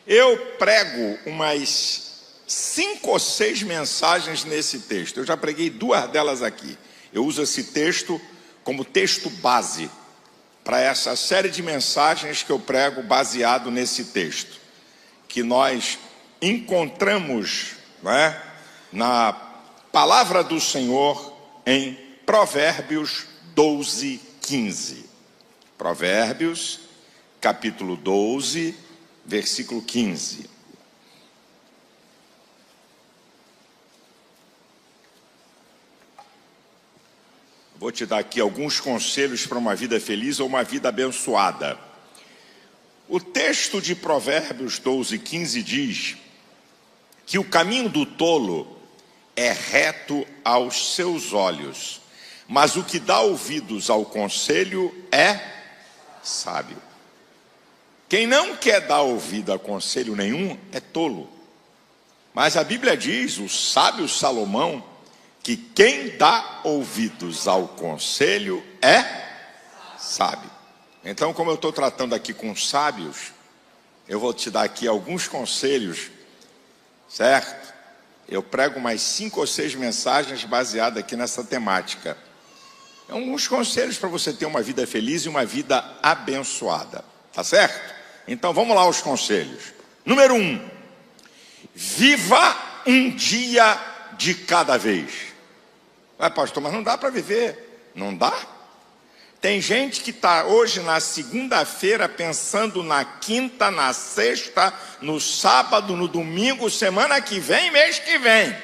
Eu prego umas 5 ou 6 mensagens nesse texto. Eu já preguei 2 delas aqui. Eu uso esse texto como texto base para essa série de mensagens que eu prego baseado nesse texto, que nós encontramos, na palavra do Senhor em Provérbios 12, 15. Provérbios, capítulo 12, versículo 15. Vou te dar aqui alguns conselhos para uma vida feliz ou uma vida abençoada. O texto de Provérbios 12, 15 diz que o caminho do tolo é reto aos seus olhos, mas o que dá ouvidos ao conselho é sábio. Quem não quer dar ouvido a conselho nenhum é tolo. Mas a Bíblia diz, o sábio Salomão, que quem dá ouvidos ao conselho é sábio. Então, como eu estou tratando aqui com sábios, eu vou te dar aqui alguns conselhos, certo? Eu prego mais 5 ou 6 mensagens baseadas aqui nessa temática. Alguns conselhos para você ter uma vida feliz e uma vida abençoada, tá certo? Então vamos lá aos conselhos. Número 1, viva um dia de cada vez. Pastor, mas não dá para viver. Não dá? Tem gente que está hoje na segunda-feira pensando na quinta, na sexta, no sábado, no domingo, semana que vem, mês que vem.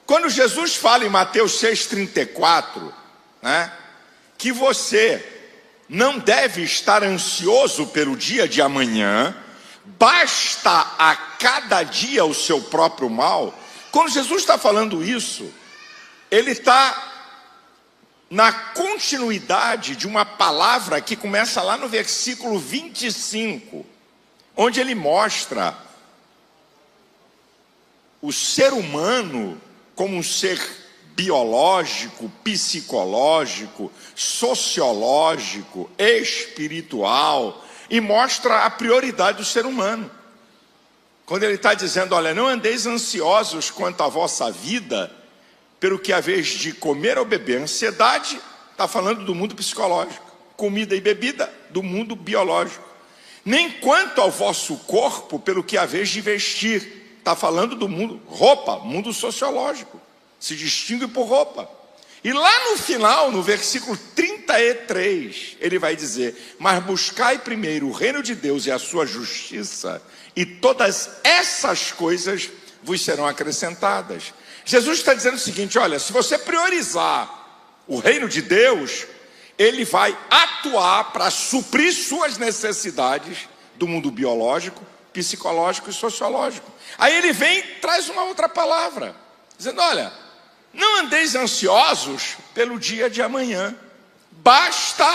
Quando Jesus fala em Mateus 6,34, que você não deve estar ansioso pelo dia de amanhã, basta a cada dia o seu próprio mal. Quando Jesus está falando isso, ele está na continuidade de uma palavra que começa lá no versículo 25, onde ele mostra o ser humano como um ser biológico, psicológico, sociológico, espiritual, e mostra a prioridade do ser humano. Quando ele está dizendo, olha, não andeis ansiosos quanto à vossa vida, pelo que a vez de comer ou beber. Ansiedade está falando do mundo psicológico, comida e bebida do mundo biológico. Nem quanto ao vosso corpo, pelo que a vez de vestir, está falando do mundo, roupa, mundo sociológico, se distingue por roupa. E lá no final, no versículo 33, ele vai dizer, mas buscai primeiro o reino de Deus e a sua justiça, e todas essas coisas vos serão acrescentadas. Jesus está dizendo o seguinte, olha, se você priorizar o reino de Deus, ele vai atuar para suprir suas necessidades do mundo biológico, psicológico e sociológico. Aí ele vem e traz uma outra palavra, dizendo, olha, não andeis ansiosos pelo dia de amanhã, basta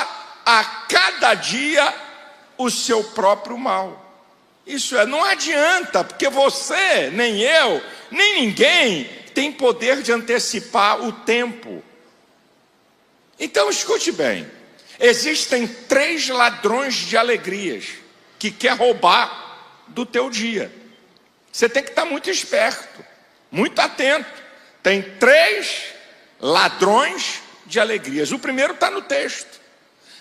a cada dia o seu próprio mal. Isso é, não adianta, porque você, nem eu, nem ninguém tem poder de antecipar o tempo. Então escute bem, existem 3 ladrões de alegrias que quer roubar do teu dia. Você tem que estar muito esperto, muito atento. Tem 3 ladrões de alegrias. O primeiro está no texto.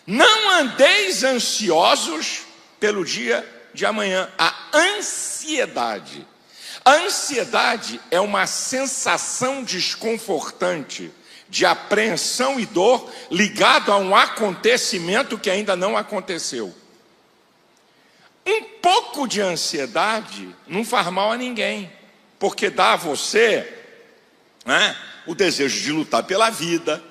Não andeis ansiosos pelo dia de amanhã. A ansiedade. A ansiedade é uma sensação desconfortante de apreensão e dor ligado a um acontecimento que ainda não aconteceu. Um pouco de ansiedade não faz mal a ninguém, porque dá a você o desejo de lutar pela vida,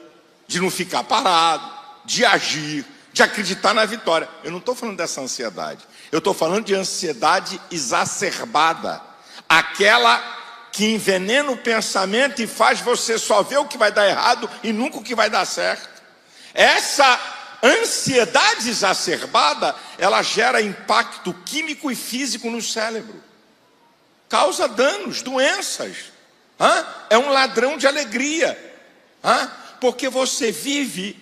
de não ficar parado, de agir, de acreditar na vitória. Eu não estou falando dessa ansiedade, eu estou falando de ansiedade exacerbada, aquela que envenena o pensamento e faz você só ver o que vai dar errado e nunca o que vai dar certo. Essa ansiedade exacerbada, ela gera impacto químico e físico no cérebro, causa danos, doenças. É um ladrão de alegria, porque você vive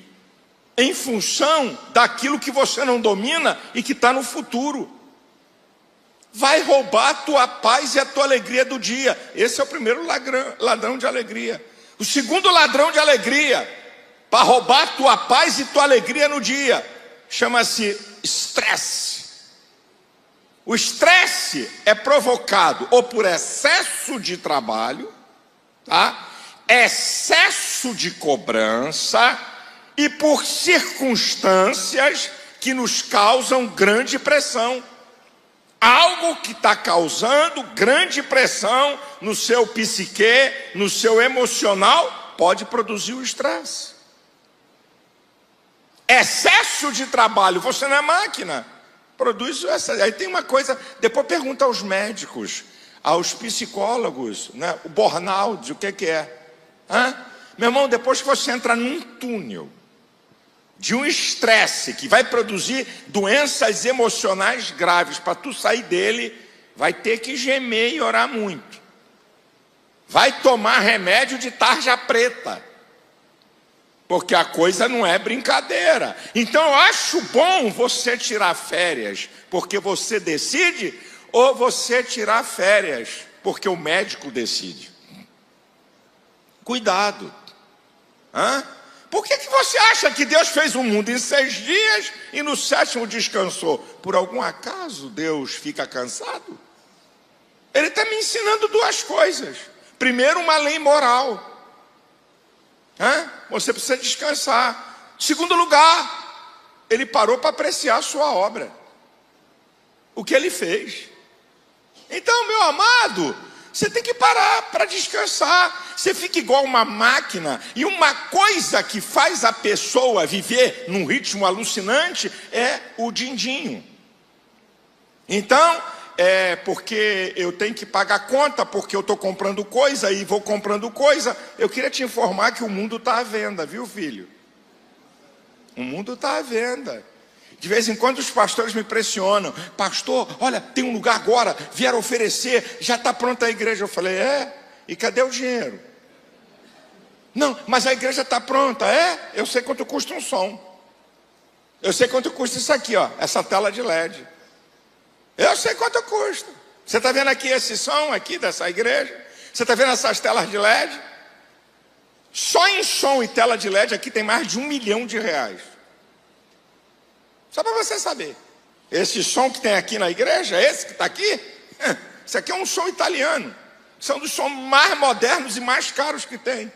em função daquilo que você não domina e que está no futuro. Vai roubar a tua paz e a tua alegria do dia. Esse é o primeiro ladrão de alegria. O segundo ladrão de alegria, para roubar a tua paz e tua alegria no dia, chama-se estresse. O estresse é provocado ou por excesso de trabalho, tá? Excesso de cobrança e por circunstâncias que nos causam grande pressão. Algo que está causando grande pressão no seu psique, no seu emocional, pode produzir o estresse. Excesso de trabalho, você não é máquina, produz excesso. Aí tem uma coisa, depois pergunta aos médicos, aos psicólogos, né? O burnout, o que é? Meu irmão, depois que você entra num túnel de um estresse que vai produzir doenças emocionais graves, para tu sair dele, vai ter que gemer e orar muito. Vai tomar remédio de tarja preta, porque a coisa não é brincadeira. Então eu acho bom você tirar férias porque você decide, ou você tirar férias porque o médico decide. Cuidado. Por que você acha que Deus fez o mundo em 6 dias e no 7º descansou? Por algum acaso Deus fica cansado? Ele está me ensinando 2 coisas. Primeiro, uma lei moral. Você precisa descansar. Segundo lugar, ele parou para apreciar a sua obra, o que ele fez. Então, meu amado, você tem que parar para descansar. Você fica igual uma máquina. E uma coisa que faz a pessoa viver num ritmo alucinante é o din-dinho. Então, porque eu tenho que pagar conta, porque eu estou comprando coisa e vou comprando coisa. Eu queria te informar que o mundo está à venda, viu, filho? O mundo está à venda. De vez em quando os pastores me pressionam. Pastor, olha, tem um lugar agora, vieram oferecer, já está pronta a igreja. Eu falei, e cadê o dinheiro? Não, mas a igreja está pronta. Eu sei quanto custa um som. Eu sei quanto custa isso aqui, ó, essa tela de LED. Eu sei quanto custa. Você está vendo aqui esse som aqui dessa igreja? Você está vendo essas telas de LED? Só em som e tela de LED aqui tem mais de R$1 milhão. Só para você saber. Esse som que tem aqui na igreja, esse que está aqui, isso aqui é um som italiano. São dos sons mais modernos e mais caros que tem.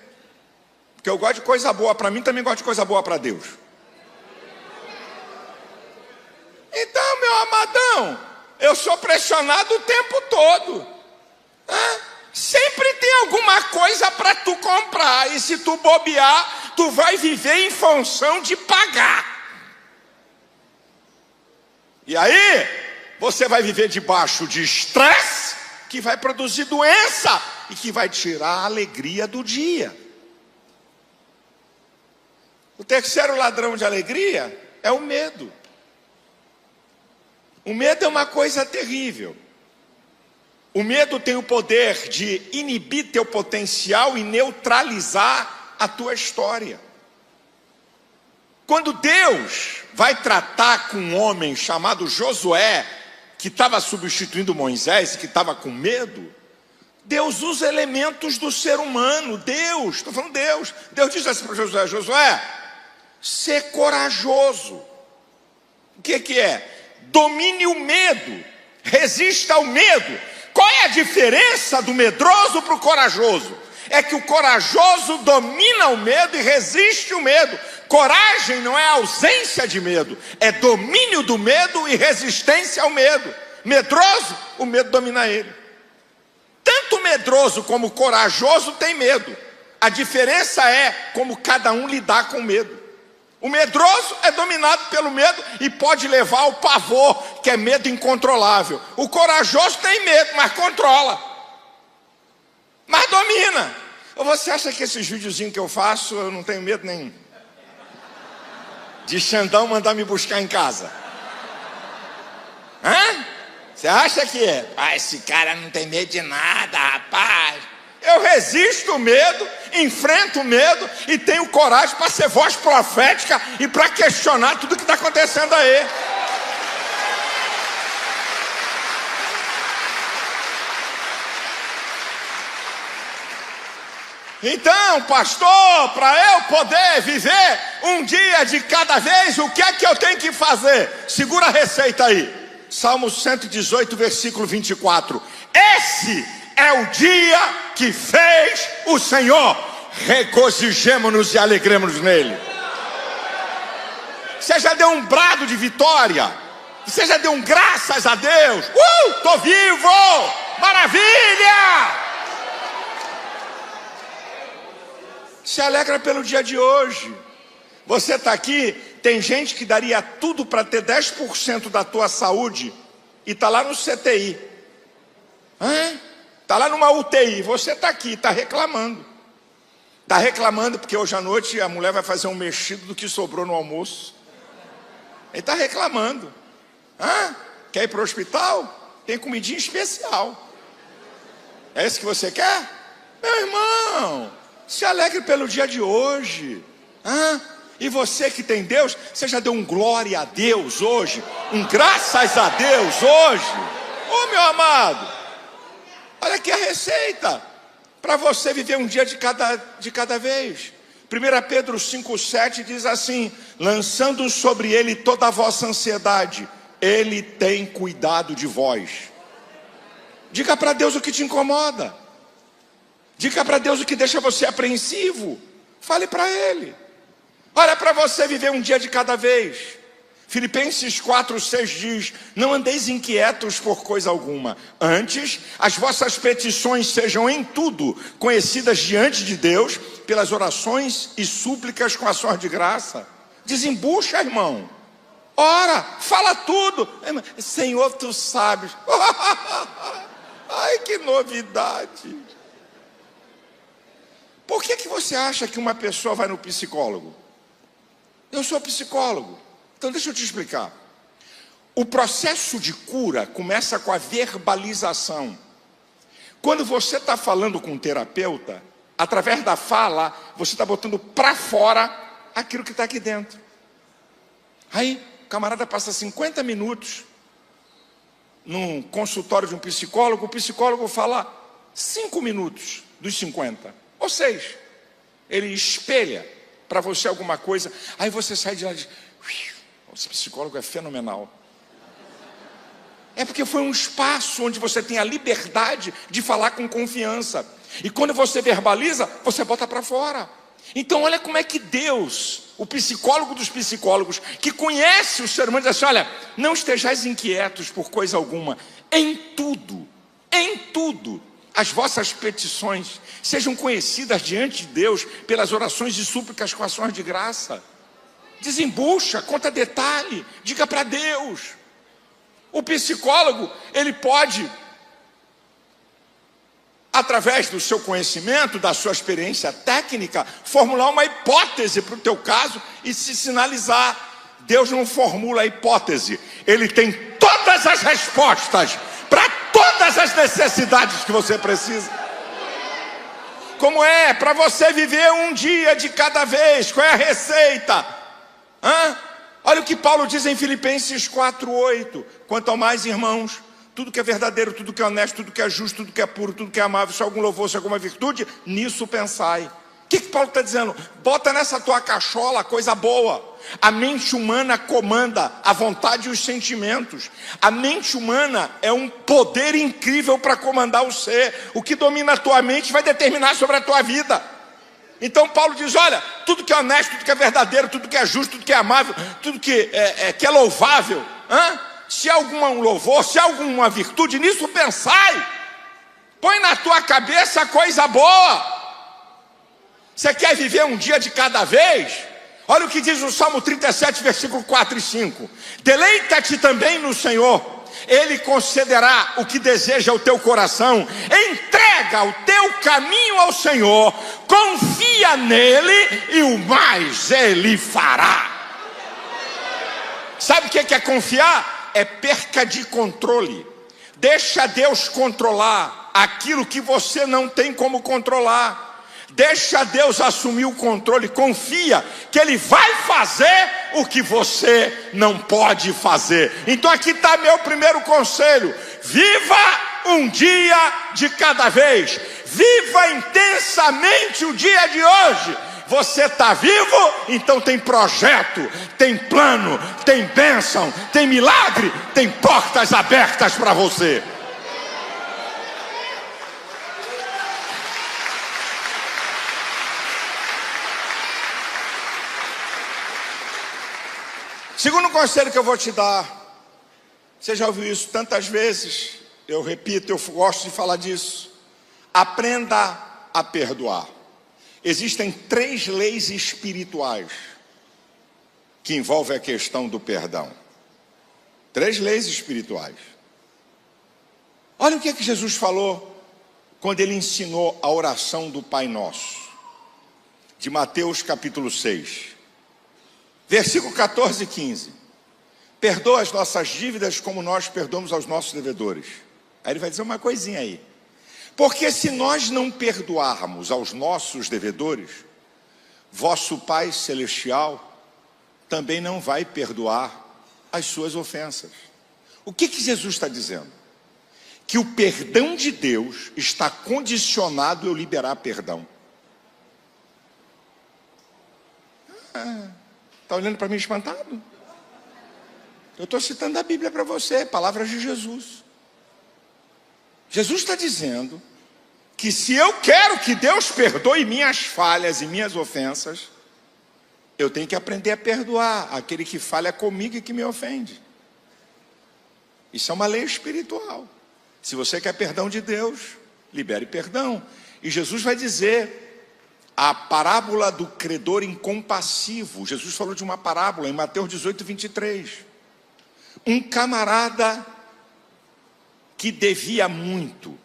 Porque eu gosto de coisa boa para mim, também gosto de coisa boa para Deus. Então, meu amadão, eu sou pressionado o tempo todo. Sempre tem alguma coisa para tu comprar. E se tu bobear, tu vai viver em função de pagar. E aí, você vai viver debaixo de estresse, que vai produzir doença e que vai tirar a alegria do dia. O terceiro ladrão de alegria é o medo. O medo é uma coisa terrível. O medo tem o poder de inibir teu potencial e neutralizar a tua história. Quando Deus vai tratar com um homem chamado Josué, que estava substituindo Moisés, que estava com medo, Deus usa elementos do ser humano. Estou falando Deus. Deus diz assim para Josué: Josué, ser corajoso. O que é? Domine o medo, resista ao medo. Qual é a diferença do medroso para o corajoso? É que o corajoso domina o medo e resiste o medo. Coragem não é ausência de medo, é domínio do medo e resistência ao medo. Medroso, o medo domina ele. Tanto medroso como corajoso tem medo. A diferença é como cada um lidar com o medo. O medroso é dominado pelo medo e pode levar ao pavor, que é medo incontrolável. O corajoso tem medo, mas controla. Mas domina. Ou você acha que esses videozinhos que eu faço, eu não tenho medo nenhum? De Xandão mandar me buscar em casa. Você acha que esse cara não tem medo de nada, rapaz? Eu resisto o medo, enfrento o medo e tenho coragem para ser voz profética e para questionar tudo que está acontecendo aí. Então, pastor, para eu poder viver um dia de cada vez, o que é que eu tenho que fazer? Segura a receita aí. Salmo 118, versículo 24. Esse é o dia que fez o Senhor. Regozijemo-nos e alegremos-nos nele. Você já deu um brado de vitória? Você já deu um graças a Deus? Tô vivo! Maravilha! Se alegra pelo dia de hoje. Você está aqui, tem gente que daria tudo para ter 10% da tua saúde e está lá no CTI. Está lá numa UTI, você está aqui, está reclamando. Está reclamando porque hoje à noite a mulher vai fazer um mexido do que sobrou no almoço. Ele está reclamando. Quer ir para o hospital? Tem comidinha especial. É isso que você quer? Meu irmão, se alegre pelo dia de hoje. E você que tem Deus, você já deu um glória a Deus hoje? Um graças a Deus hoje? Meu amado, olha aqui a receita para você viver um dia de cada vez. 1 Pedro 5,7 diz assim: lançando sobre ele toda a vossa ansiedade, ele tem cuidado de vós. Diga para Deus o que te incomoda. Diga para Deus o que deixa você apreensivo. Fale para Ele. Olha, para você viver um dia de cada vez. Filipenses 4,6 diz: não andeis inquietos por coisa alguma. Antes, as vossas petições sejam em tudo conhecidas diante de Deus, pelas orações e súplicas com ações de graça. Desembucha, irmão. Ora, fala tudo. Senhor, tu sabes. Ai, que novidade. Por que você acha que uma pessoa vai no psicólogo? Eu sou psicólogo, então deixa eu te explicar. O processo de cura começa com a verbalização. Quando você está falando com um terapeuta, através da fala, você está botando para fora aquilo que está aqui dentro. Aí, o camarada passa 50 minutos num consultório de um psicólogo, o psicólogo fala 5 minutos dos 50. Ou 6, ele espelha para você alguma coisa, aí você sai de lá e diz: esse psicólogo é fenomenal. É porque foi um espaço onde você tem a liberdade de falar com confiança. E quando você verbaliza, você bota para fora. Então olha como é que Deus, o psicólogo dos psicólogos, que conhece o ser humano, diz assim: olha, não estejais inquietos por coisa alguma, em tudo, as vossas petições sejam conhecidas diante de Deus pelas orações e súplicas com ações de graça. Desembucha, conta detalhe, diga para Deus. O psicólogo, ele pode, através do seu conhecimento, da sua experiência técnica, formular uma hipótese para o teu caso e se sinalizar. Deus não formula a hipótese, Ele tem todas as respostas para todas as necessidades que você precisa. Como é para você viver um dia de cada vez? Qual é a receita? Olha o que Paulo diz em Filipenses 4,8. Quanto ao mais, irmãos, tudo que é verdadeiro, tudo que é honesto, tudo que é justo, tudo que é puro, tudo que é amável, se algum louvor, se alguma virtude, nisso pensai. O que Paulo está dizendo? Bota nessa tua cachola coisa boa. A mente humana comanda a vontade e os sentimentos. A mente humana é um poder incrível para comandar o ser. O que domina a tua mente vai determinar sobre a tua vida. Então Paulo diz: olha, tudo que é honesto, tudo que é verdadeiro, tudo que é justo, tudo que é amável, tudo que é louvável, se há algum louvor, se há alguma virtude, nisso pensai. Põe na tua cabeça coisa boa. Você quer viver um dia de cada vez? Olha o que diz o Salmo 37, versículo 4 e 5. Deleita-te também no Senhor, Ele concederá o que deseja o teu coração. Entrega o teu caminho ao Senhor, confia nele e o mais Ele fará. Sabe o que é confiar? É perca de controle. Deixa Deus controlar aquilo que você não tem como controlar. Deixa Deus assumir o controle, confia que Ele vai fazer o que você não pode fazer. Então aqui está meu primeiro conselho: viva um dia de cada vez, viva intensamente o dia de hoje. Você está vivo, então tem projeto, tem plano, tem bênção, tem milagre, tem portas abertas para você. Segundo conselho que eu vou te dar, você já ouviu isso tantas vezes, eu repito, eu gosto de falar disso. Aprenda a perdoar. Existem 3 leis espirituais que envolvem a questão do perdão. 3 leis espirituais. Olha o que Jesus falou quando Ele ensinou a oração do Pai Nosso, de Mateus capítulo 6. Versículo 14 e 15. Perdoa as nossas dívidas como nós perdoamos aos nossos devedores. Aí ele vai dizer uma coisinha aí. Porque se nós não perdoarmos aos nossos devedores, vosso Pai Celestial também não vai perdoar as suas ofensas. O que Jesus está dizendo? Que o perdão de Deus está condicionado a eu liberar perdão. Está olhando para mim espantado? Eu estou citando a Bíblia para você, palavras de Jesus. Jesus está dizendo que se eu quero que Deus perdoe minhas falhas e minhas ofensas, eu tenho que aprender a perdoar aquele que falha comigo e que me ofende. Isso é uma lei espiritual. Se você quer perdão de Deus, libere perdão. E Jesus vai dizer a parábola do credor incompassivo. Jesus falou de uma parábola em Mateus 18, 23. Um camarada que devia muito,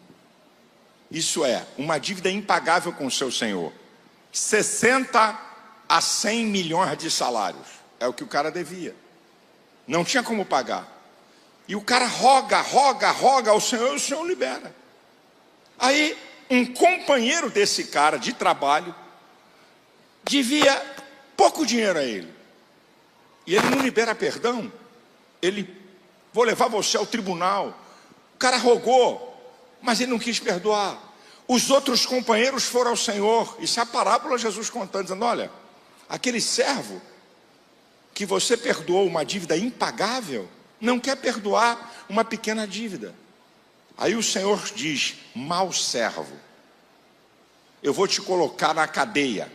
isso é, uma dívida impagável com o seu senhor, 60 a 100 milhões de salários, é o que o cara devia, não tinha como pagar, e o cara roga ao Senhor, e o Senhor libera. Aí um companheiro desse cara de trabalho devia pouco dinheiro a ele, e ele não libera perdão. Ele: vou levar você ao tribunal. O cara rogou, mas ele não quis perdoar. Os outros companheiros foram ao Senhor. Isso é a parábola Jesus contando, dizendo: olha, aquele servo que você perdoou uma dívida impagável, não quer perdoar uma pequena dívida. Aí o Senhor diz: mau servo, eu vou te colocar na cadeia,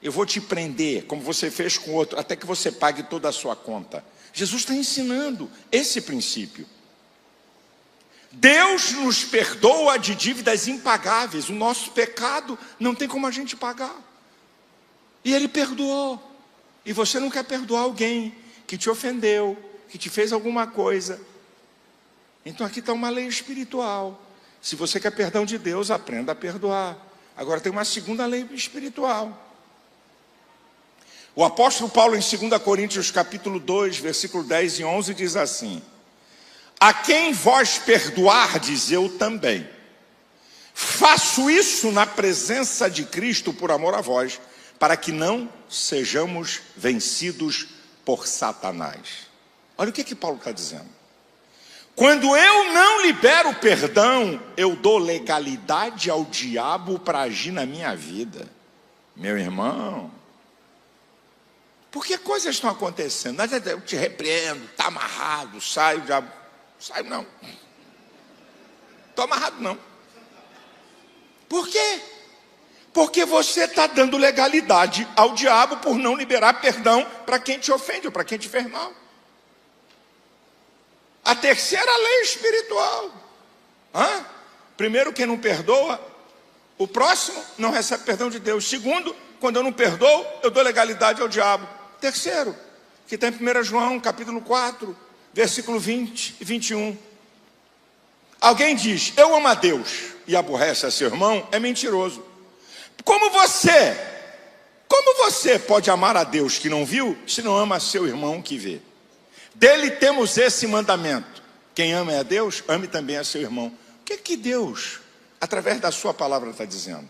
eu vou te prender, como você fez com o outro, até que você pague toda a sua conta. Jesus está ensinando esse princípio. Deus nos perdoa de dívidas impagáveis. O nosso pecado não tem como a gente pagar, e Ele perdoou. E você não quer perdoar alguém que te ofendeu, que te fez alguma coisa. Então aqui está uma lei espiritual. Se você quer perdão de Deus, aprenda a perdoar. Agora tem uma segunda lei espiritual. O apóstolo Paulo, em 2 Coríntios capítulo 2, versículo 10 e 11, diz assim: a quem vós perdoardes, eu também faço isso na presença de Cristo por amor a vós, para que não sejamos vencidos por Satanás. Olha o que Paulo está dizendo. Quando eu não libero perdão, eu dou legalidade ao diabo para agir na minha vida. Meu irmão, porque coisas estão acontecendo. Eu te repreendo, está amarrado, sai, o diabo. Sai não. Estou amarrado não. Por quê? Porque você está dando legalidade ao diabo por não liberar perdão para quem te ofende ou para quem te fez mal. A terceira lei espiritual. Primeiro, quem não perdoa o próximo não recebe perdão de Deus. Segundo, quando eu não perdoo, eu dou legalidade ao diabo. Terceiro, que está em 1 João capítulo 4, versículo 20 e 21. Alguém diz: eu amo a Deus, e aborrece a seu irmão, é mentiroso. Como você pode amar a Deus que não viu, se não ama a seu irmão que vê? Dele temos esse mandamento: quem ama a Deus, ame também a seu irmão. que Deus, através da sua palavra, está dizendo?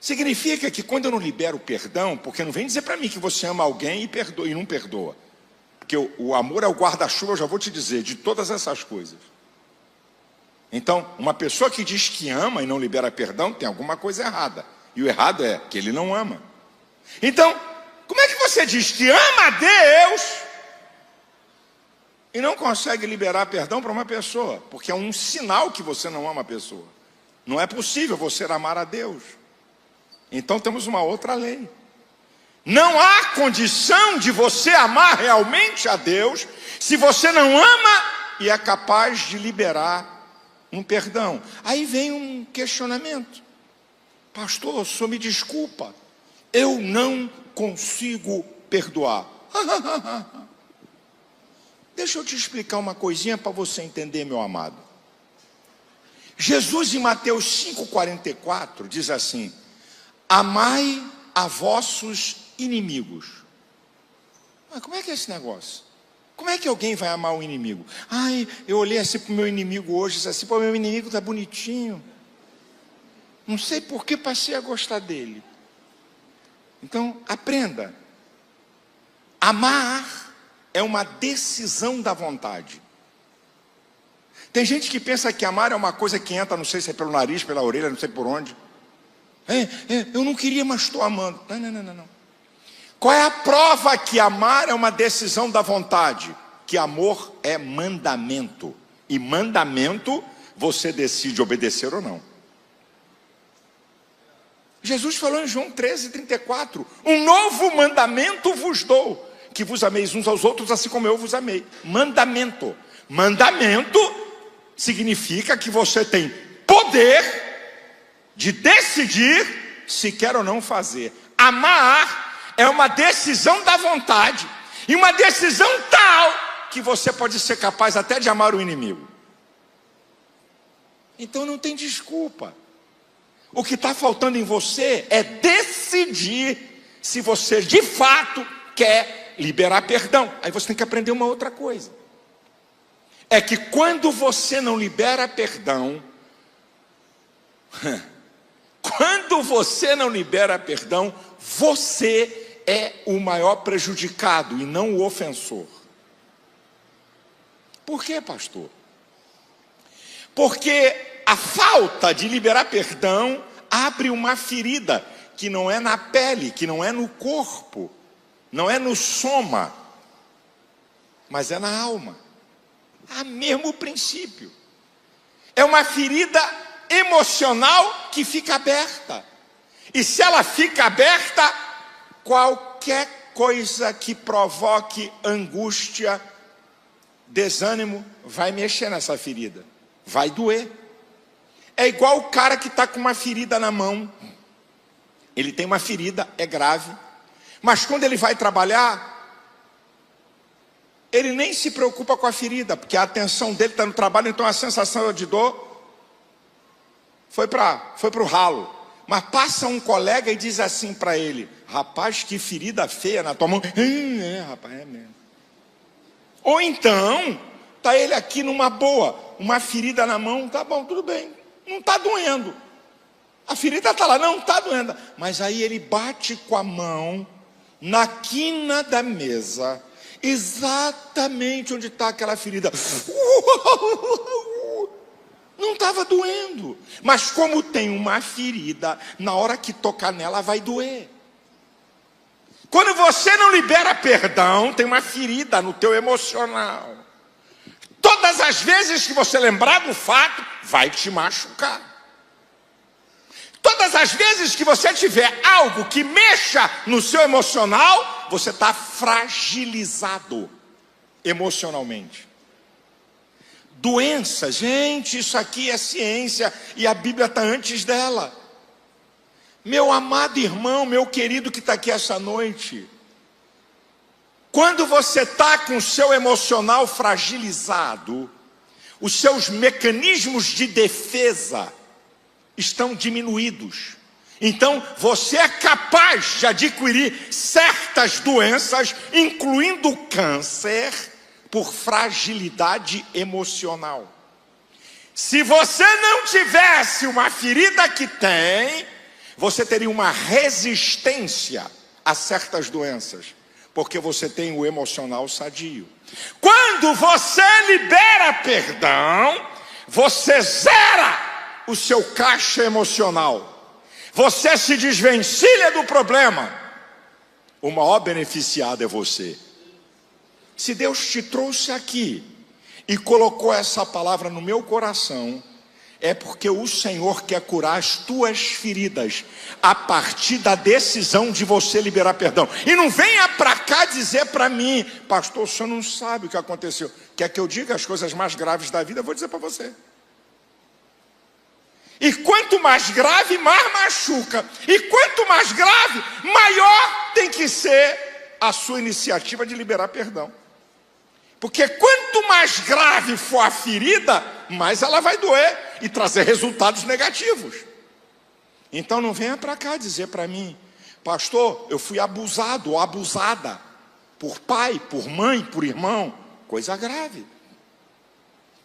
Significa que quando eu não libero perdão, porque não vem dizer para mim que você ama alguém e perdoa, e não perdoa. Porque o amor é o guarda-chuva, eu já vou te dizer, de todas essas coisas. Então, uma pessoa que diz que ama e não libera perdão, tem alguma coisa errada. E o errado é que ele não ama. Então, como é que você diz que ama a Deus e não consegue liberar perdão para uma pessoa? Porque é um sinal que você não ama a pessoa. Não é possível você amar a Deus. Então temos uma outra lei. Não há condição de você amar realmente a Deus se você não ama e é capaz de liberar um perdão. Aí vem um questionamento. Pastor, o senhor me desculpa, eu não consigo perdoar. Deixa eu te explicar uma coisinha para você entender, meu amado. Jesus em Mateus 5,44 diz assim: amai a vossos inimigos. Mas como é que é esse negócio? Como é que alguém vai amar o inimigo? Ai, eu olhei assim para o meu inimigo hoje, disse assim, pô, meu inimigo está bonitinho. Não sei por que passei a gostar dele. Então, aprenda. Amar é uma decisão da vontade. Tem gente que pensa que amar é uma coisa que entra, não sei se é pelo nariz, pela orelha, não sei por onde. Eu não queria, mas estou amando. Não. Qual é a prova que amar é uma decisão da vontade? Que amor é mandamento. E mandamento, você decide obedecer ou não. Jesus falou em João 13,34. Um novo mandamento vos dou, que vos ameis uns aos outros, assim como eu vos amei. Mandamento. Mandamento significa que você tem poder de decidir se quer ou não fazer. Amar é uma decisão da vontade, e uma decisão tal que você pode ser capaz até de amar o inimigo. Então não tem desculpa. O que está faltando em você é decidir se você de fato quer liberar perdão. Aí você tem que aprender uma outra coisa. É que quando você não libera perdão, você é o maior prejudicado e não o ofensor. Por quê, pastor? Porque a falta de liberar perdão abre uma ferida que não é na pele, que não é no corpo, não é no soma, mas é na alma. Há mesmo princípio. É uma ferida emocional que fica aberta. E se ela fica aberta, qualquer coisa que provoque angústia, desânimo, vai mexer nessa ferida. Vai doer. É igual o cara que está com uma ferida na mão. Ele tem uma ferida, é grave. Mas quando ele vai trabalhar, ele nem se preocupa com a ferida, porque a atenção dele está no trabalho, então a sensação de dor foi para o ralo. Mas passa um colega e diz assim para ele: rapaz, que ferida feia na tua mão. Rapaz, é mesmo. Ou então, está ele aqui numa boa, uma ferida na mão, tá bom, tudo bem, não está doendo. A ferida está lá, não está doendo. Mas aí ele bate com a mão na quina da mesa, exatamente onde está aquela ferida. Não estava doendo, mas como tem uma ferida, na hora que tocar nela vai doer. Quando você não libera perdão, tem uma ferida no teu emocional. Todas as vezes que você lembrar do fato, vai te machucar. Todas as vezes que você tiver algo que mexa no seu emocional, você está fragilizado emocionalmente. Doença, gente, isso aqui é ciência e a Bíblia está antes dela. Meu amado irmão, meu querido que está aqui essa noite, quando você está com o seu emocional fragilizado, os seus mecanismos de defesa estão diminuídos. Então você é capaz de adquirir certas doenças, incluindo câncer, por fragilidade emocional. Se você não tivesse uma ferida que tem, você teria uma resistência a certas doenças, porque você tem o emocional sadio. Quando você libera perdão, você zera o seu caixa emocional. Você se desvencilha do problema. O maior beneficiado é você. Se Deus te trouxe aqui e colocou essa palavra no meu coração, é porque o Senhor quer curar as tuas feridas a partir da decisão de você liberar perdão. E não venha para cá dizer para mim: pastor, o senhor não sabe o que aconteceu. Quer que eu diga as coisas mais graves da vida? Eu vou dizer para você. E quanto mais grave, mais machuca. E quanto mais grave, maior tem que ser a sua iniciativa de liberar perdão. Porque quanto mais grave for a ferida, mais ela vai doer e trazer resultados negativos. Então não venha para cá dizer para mim: pastor, eu fui abusado ou abusada por pai, por mãe, por irmão. Coisa grave,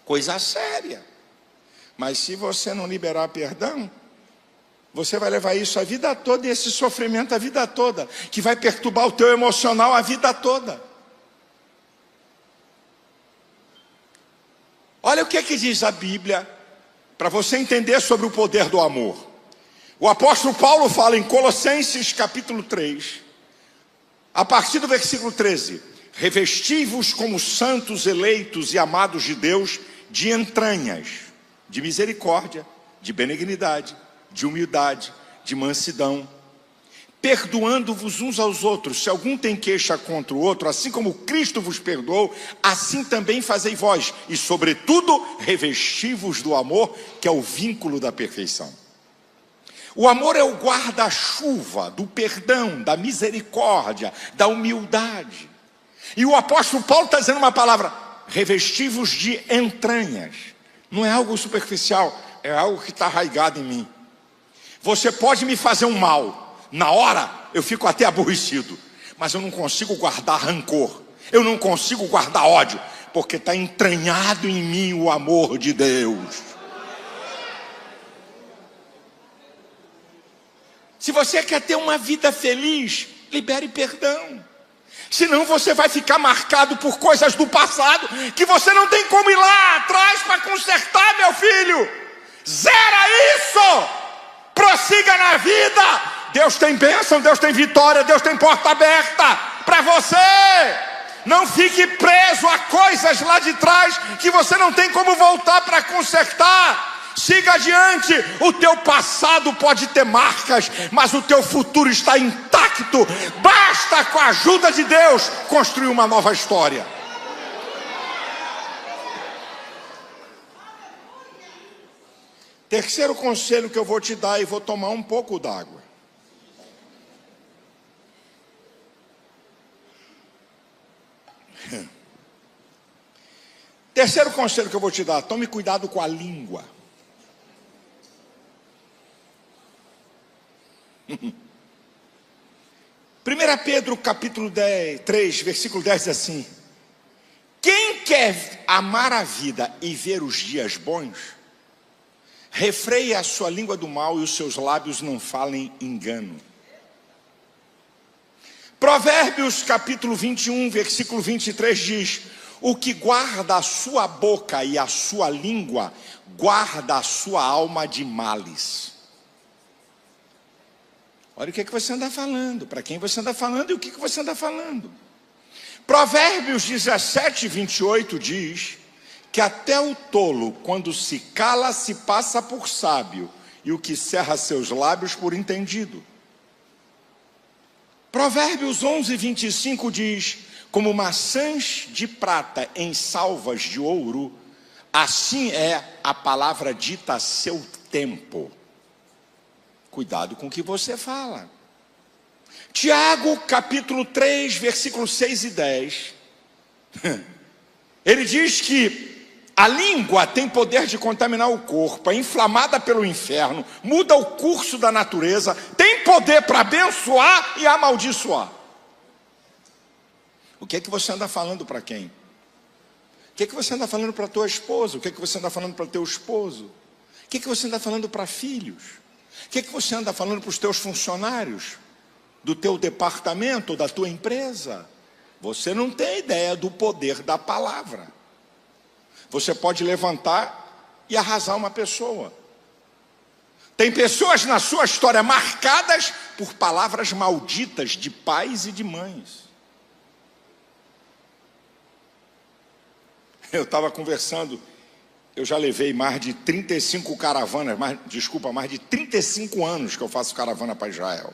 coisa séria. Mas se você não liberar perdão, você vai levar isso a vida toda, e esse sofrimento a vida toda, que vai perturbar o teu emocional a vida toda. Olha o que é que diz a Bíblia, para você entender sobre o poder do amor. O apóstolo Paulo fala em Colossenses capítulo 3, a partir do versículo 13: revesti-vos como santos, eleitos e amados de Deus, de entranhas, de misericórdia, de benignidade, de humildade, de mansidão, perdoando-vos uns aos outros, se algum tem queixa contra o outro, assim como Cristo vos perdoou, assim também fazei vós, e sobretudo revesti-vos do amor, que é o vínculo da perfeição. O amor é o guarda-chuva do perdão, da misericórdia, da humildade. E o apóstolo Paulo está dizendo uma palavra: revesti-vos de entranhas. Não é algo superficial, é algo que está arraigado em mim. Você pode me fazer um mal, na hora eu fico até aborrecido, mas eu não consigo guardar rancor, eu não consigo guardar ódio, porque está entranhado em mim o amor de Deus. Se você quer ter uma vida feliz, libere perdão. Senão você vai ficar marcado por coisas do passado que você não tem como ir lá atrás para consertar, meu filho. Zera isso! Prossiga na vida. Deus tem bênção, Deus tem vitória, Deus tem porta aberta para você. Não fique preso a coisas lá de trás que você não tem como voltar para consertar. Siga adiante. O teu passado pode ter marcas, mas o teu futuro está intacto. Basta, com a ajuda de Deus, construir uma nova história. Terceiro conselho que eu vou te dar, e vou tomar um pouco d'água. Terceiro conselho que eu vou te dar: tome cuidado com a língua. 1 Pedro capítulo 3, versículo 10 diz assim: quem quer amar a vida e ver os dias bons, refreie a sua língua do mal e os seus lábios não falem engano. Provérbios capítulo 21, versículo 23 diz: o que guarda a sua boca e a sua língua, guarda a sua alma de males. Olha o que você anda falando, para quem você anda falando e o que você anda falando. Provérbios 17, 28 diz que até o tolo, quando se cala, se passa por sábio, e o que cerra seus lábios por entendido. Provérbios 11, 25 diz: como maçãs de prata em salvas de ouro, assim é a palavra dita a seu tempo. Cuidado com o que você fala. Tiago capítulo 3, versículos 6 e 10. Ele diz que a língua tem poder de contaminar o corpo, é inflamada pelo inferno, muda o curso da natureza, tem poder para abençoar e amaldiçoar. O que é que você anda falando para quem? O que você anda falando para a tua esposa? O que você anda falando para o teu esposo? O que você anda falando para filhos? O que você anda falando para os teus funcionários? Do teu departamento, da tua empresa? Você não tem ideia do poder da palavra. Você pode levantar e arrasar uma pessoa. Tem pessoas na sua história marcadas por palavras malditas de pais e de mães. Eu estava conversando, eu já levei mais de 35 caravanas, mais de 35 anos que eu faço caravana para Israel.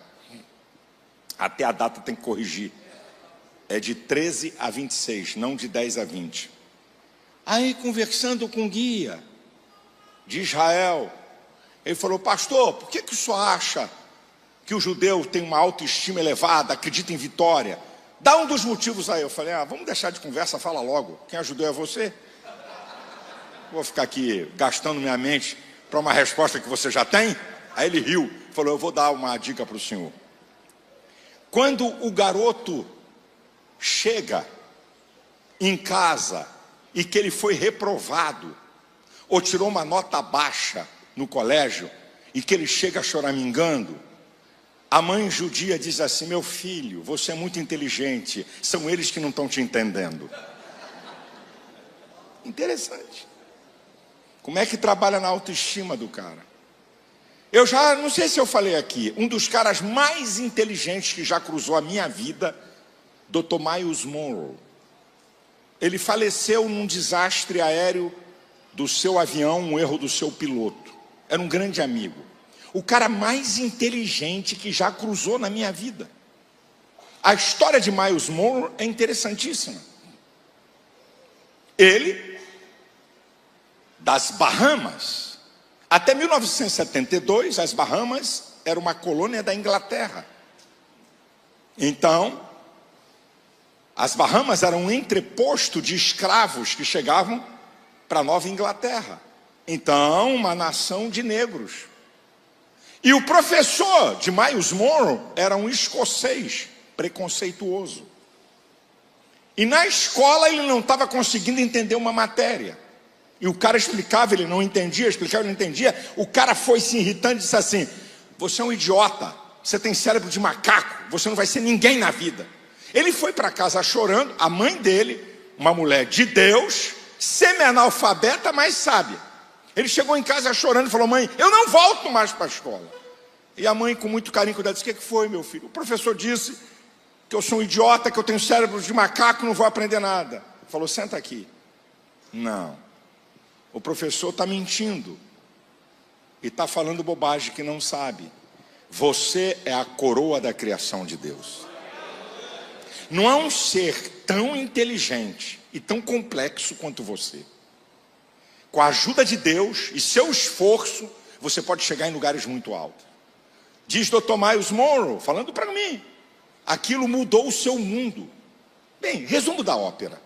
Até a data tem que corrigir. É de 13 a 26, não de 10 a 20. Aí, conversando com o guia de Israel, ele falou: pastor, por que o senhor acha que o judeu tem uma autoestima elevada, acredita em vitória? Dá um dos motivos aí. Eu falei: vamos deixar de conversa, fala logo. Quem ajudou é você? Vou ficar aqui gastando minha mente para uma resposta que você já tem? Aí ele riu, falou: eu vou dar uma dica para o senhor. Quando o garoto chega em casa e que ele foi reprovado, ou tirou uma nota baixa no colégio, e que ele chega choramingando, a mãe judia diz assim: meu filho, você é muito inteligente, são eles que não estão te entendendo. Interessante. Como é que trabalha na autoestima do cara? Eu já, não sei se eu falei aqui, um dos caras mais inteligentes que já cruzou a minha vida, Dr. Myles Munroe. Ele faleceu num desastre aéreo do seu avião, um erro do seu piloto. Era um grande amigo. O cara mais inteligente que já cruzou na minha vida. A história de Myles Munroe é interessantíssima. Ele, das Bahamas, até 1972, as Bahamas era uma colônia da Inglaterra. Então, as Bahamas eram um entreposto de escravos que chegavam para a Nova Inglaterra. Então, uma nação de negros. E o professor de Myles Munroe era um escocês preconceituoso. E na escola ele não estava conseguindo entender uma matéria. E o cara explicava, ele não entendia, explicava, ele não entendia. O cara foi se irritando e disse assim: você é um idiota, você tem cérebro de macaco, você não vai ser ninguém na vida. Ele foi para casa chorando. A mãe dele, uma mulher de Deus, semi-analfabeta, mas sábia. Ele chegou em casa chorando e falou: mãe, eu não volto mais para a escola. E a mãe, com muito carinho, disse: o que foi, meu filho? O professor disse que eu sou um idiota, que eu tenho cérebro de macaco, não vou aprender nada. Ele falou: senta aqui. Não, o professor está mentindo e está falando bobagem que não sabe. Você é a coroa da criação de Deus. Não há um ser tão inteligente e tão complexo quanto você. Com a ajuda de Deus e seu esforço, você pode chegar em lugares muito altos. Diz Dr. Myles Munroe, falando para mim, aquilo mudou o seu mundo. Bem, resumo da ópera.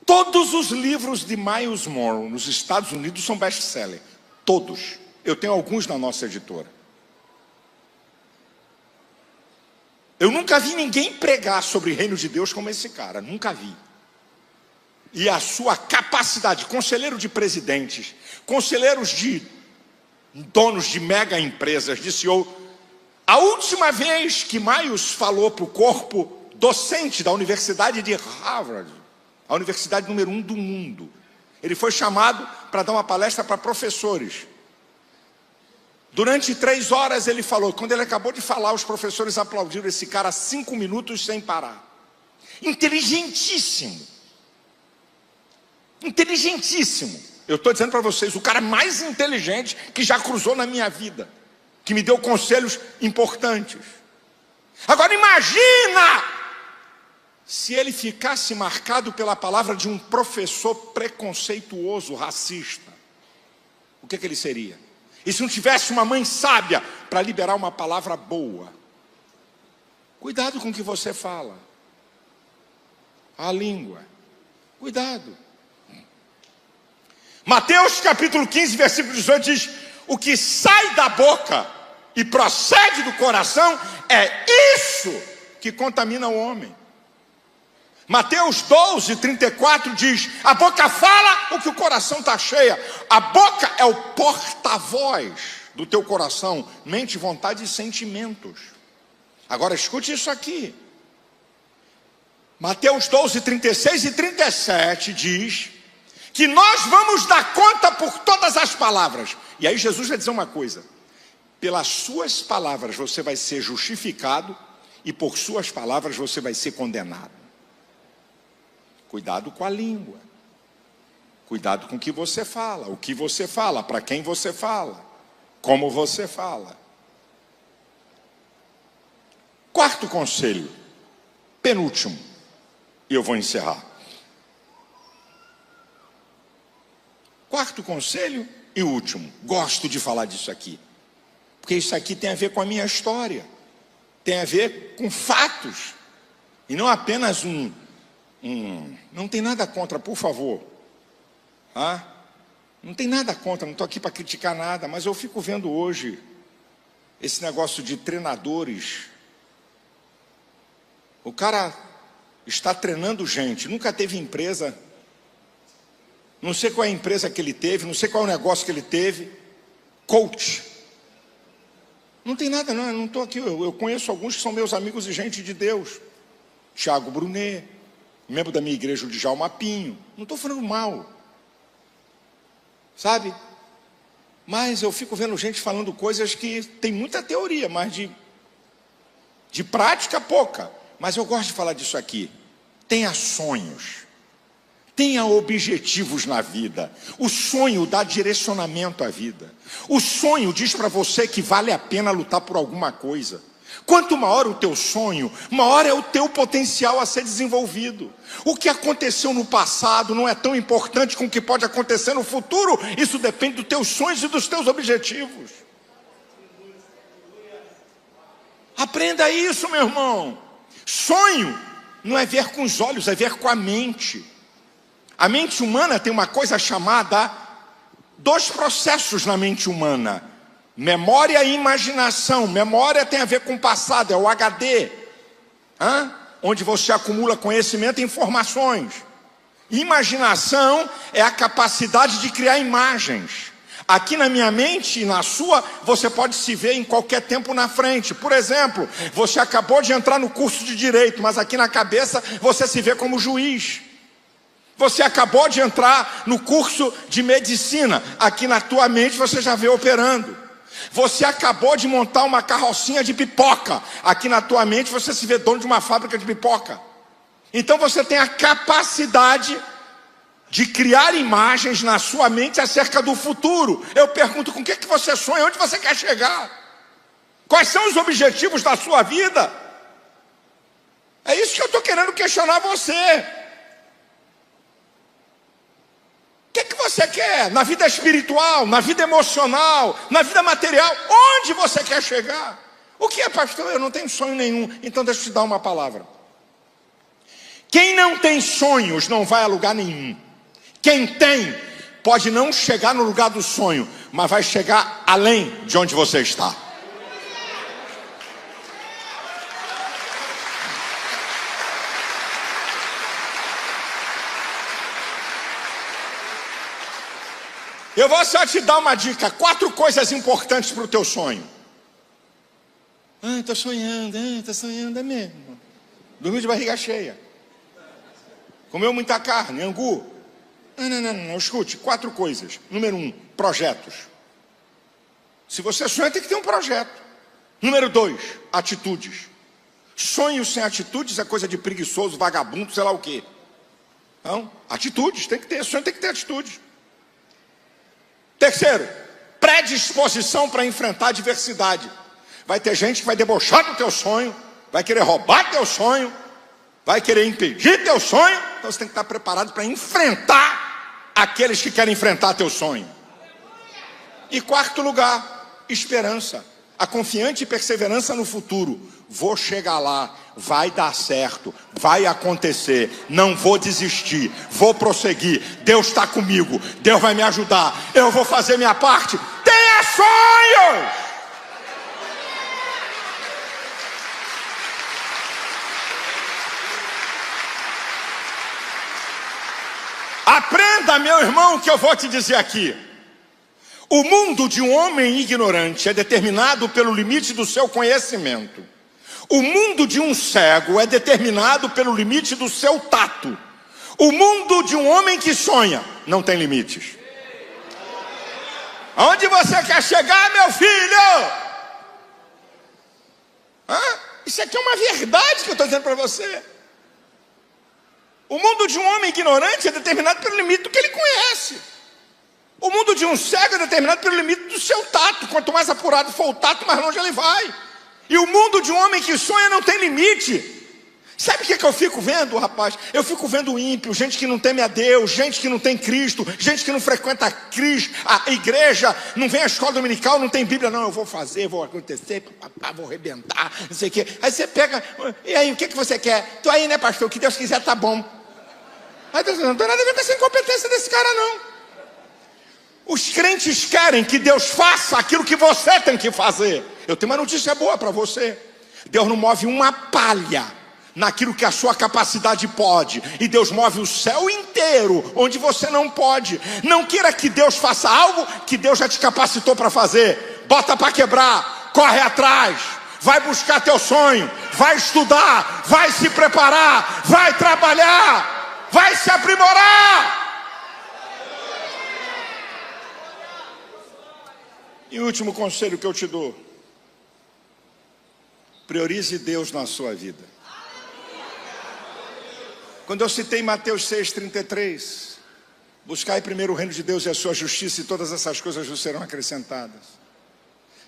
Todos os livros de Myles Munroe nos Estados Unidos são best-seller. Todos. Eu tenho alguns na nossa editora. Eu nunca vi ninguém pregar sobre o reino de Deus como esse cara. Nunca vi. E a sua capacidade, conselheiro de presidentes, conselheiros de donos de mega empresas, de CEO. A última vez que Myles falou para o corpo docente da Universidade de Harvard, a universidade número 1 do mundo, ele foi chamado para dar uma palestra para professores. Durante 3 horas ele falou. Quando ele acabou de falar, os professores aplaudiram esse cara 5 minutos sem parar. Inteligentíssimo. Inteligentíssimo. Eu estou dizendo para vocês, o cara mais inteligente que já cruzou na minha vida, que me deu conselhos importantes. Agora imagina se ele ficasse marcado pela palavra de um professor preconceituoso, racista. O que ele seria? E se não tivesse uma mãe sábia para liberar uma palavra boa? Cuidado com o que você fala. A língua. Cuidado. Mateus capítulo 15, versículo 18 diz: o que sai da boca e procede do coração é isso que contamina o homem. Mateus 12, 34 diz: a boca fala o que o coração está cheia. A boca é o porta-voz do teu coração, mente, vontade e sentimentos. Agora escute isso aqui. Mateus 12, 36 e 37 diz que nós vamos dar conta por todas as palavras. E aí Jesus vai dizer uma coisa: pelas suas palavras você vai ser justificado, e por suas palavras você vai ser condenado. Cuidado com a língua. Cuidado com o que você fala, para quem você fala, como você fala. Quarto conselho, penúltimo, e eu vou encerrar. Quarto conselho e último. Gosto de falar disso aqui, porque isso aqui tem a ver com a minha história, tem a ver com fatos, e não apenas não tem nada contra, por favor. Não tem nada contra, não estou aqui para criticar nada, mas eu fico vendo hoje esse negócio de treinadores. O cara está treinando gente, nunca teve empresa, não sei qual é a empresa que ele teve, não sei qual é o negócio que ele teve. Coach. Não tem nada, não estou aqui, eu conheço alguns que são meus amigos e gente de Deus. Tiago Brunet, membro da minha igreja, o Djalma Pinho. Não estou falando mal, sabe? Mas eu fico vendo gente falando coisas que tem muita teoria, mas de prática pouca. Mas eu gosto de falar disso aqui. Tenha sonhos, tenha objetivos na vida. O sonho dá direcionamento à vida. O sonho diz para você que vale a pena lutar por alguma coisa. Quanto maior o teu sonho, maior é o teu potencial a ser desenvolvido. O que aconteceu no passado não é tão importante como o que pode acontecer no futuro. Isso depende dos teus sonhos e dos teus objetivos. Aprenda isso, meu irmão. Sonho não é ver com os olhos, é ver com a mente. A mente humana tem uma coisa chamada, dois processos na mente humana: memória e imaginação. Memória tem a ver com o passado, é o HD, onde você acumula conhecimento e informações. Imaginação é a capacidade de criar imagens. Aqui na minha mente e na sua, você pode se ver em qualquer tempo na frente. Por exemplo, você acabou de entrar no curso de Direito, mas aqui na cabeça você se vê como juiz. Você acabou de entrar no curso de Medicina, aqui na tua mente você já vê operando. Você acabou de montar uma carrocinha de pipoca, aqui na tua mente você se vê dono de uma fábrica de pipoca. Então você tem a capacidade de criar imagens na sua mente acerca do futuro. Eu pergunto, com o que você sonha? Onde você quer chegar? Quais são os objetivos da sua vida? É isso que eu estou querendo questionar você. O que você quer na vida espiritual, na vida emocional, na vida material? Onde você quer chegar? O que é, pastor? Eu não tenho sonho nenhum. Então deixa eu te dar uma palavra. Quem não tem sonhos não vai a lugar nenhum. Quem tem pode não chegar no lugar do sonho, mas vai chegar além de onde você está. Eu vou só te dar uma dica, 4 coisas importantes para o teu sonho. Estou sonhando, é mesmo. Dormiu de barriga cheia. Comeu muita carne, angu. Não, escute, 4 coisas. Número 1, projetos. Se você sonha, tem que ter um projeto. Número 2, atitudes. Sonhos sem atitudes é coisa de preguiçoso, vagabundo, sei lá o quê. Não, atitudes, tem que ter, sonho tem que ter atitudes. Terceiro, predisposição para enfrentar a adversidade. Vai ter gente que vai debochar do teu sonho, vai querer roubar teu sonho, vai querer impedir teu sonho. Então você tem que estar preparado para enfrentar aqueles que querem enfrentar teu sonho. E quarto lugar, esperança. A confiante perseverança no futuro. Vou chegar lá, vai dar certo, vai acontecer, não vou desistir, vou prosseguir, Deus está comigo, Deus vai me ajudar, eu vou fazer minha parte. Tenha sonhos! Aprenda, meu irmão, o que eu vou te dizer aqui. O mundo de um homem ignorante é determinado pelo limite do seu conhecimento. O mundo de um cego é determinado pelo limite do seu tato. O mundo de um homem que sonha não tem limites. Aonde você quer chegar, meu filho? Isso aqui é uma verdade que eu estou dizendo para você. O mundo de um homem ignorante é determinado pelo limite do que ele conhece. O mundo de um cego é determinado pelo limite do seu tato. Quanto mais apurado for o tato, mais longe ele vai. E o mundo de um homem que sonha não tem limite. Sabe o que eu fico vendo, rapaz? Eu fico vendo ímpio, gente que não teme a Deus, gente que não tem Cristo, gente que não frequenta a igreja, não vem à escola dominical, não tem Bíblia. Não, eu vou fazer, vou acontecer, vou arrebentar, não sei o quê. Aí você pega, e aí, o que você quer? Tô aí, né, pastor? O que Deus quiser tá bom. Aí Deus não tem nada a ver com essa incompetência desse cara, não. Os crentes querem que Deus faça aquilo que você tem que fazer. Eu tenho uma notícia boa para você. Deus não move uma palha naquilo que a sua capacidade pode. E Deus move o céu inteiro onde você não pode. Não queira que Deus faça algo que Deus já te capacitou para fazer. Bota para quebrar, corre atrás, vai buscar teu sonho, vai estudar, vai se preparar, vai trabalhar, vai se aprimorar. E o último conselho que eu te dou: priorize Deus na sua vida. Quando eu citei Mateus 6,33, buscai primeiro o reino de Deus e a sua justiça, e todas essas coisas vos serão acrescentadas.